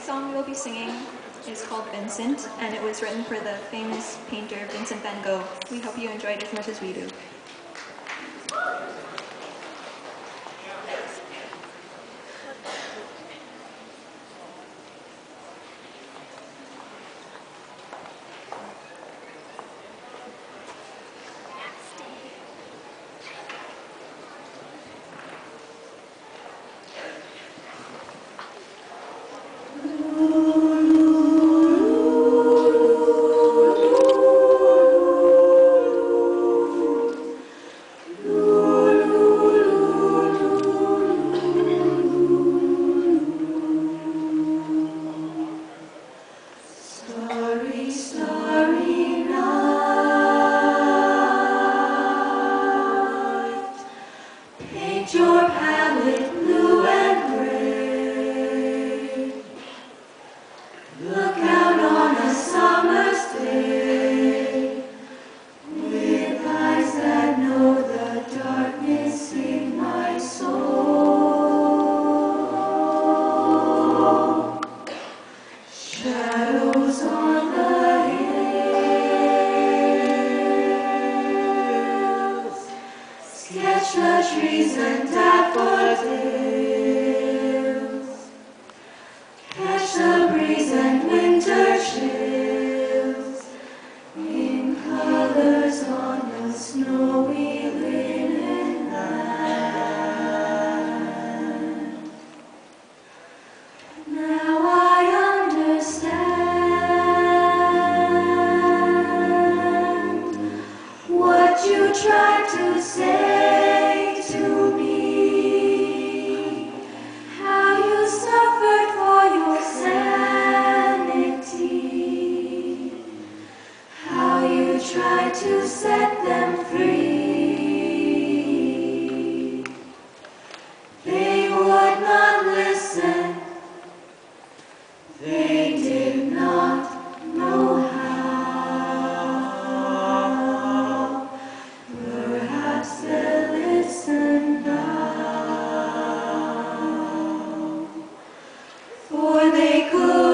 song we'll be singing is called Vincent, and it was written for the famous painter Vincent van Gogh. We hope you enjoyed it as much as we do. Starry, starry night, paint your palette blue and gray. Look out on a summer's day, with eyes that know the darkness in my soul. Shadows on the hills, sketch the trees and daffodils, catch the breeze and winter chills, in colors on the snowy linen land. Now I understand what you tried to say to me, how you suffered for your sanity, how you tried to set them free. They would not listen. They did not know how. Perhaps they'll listen now, for they could.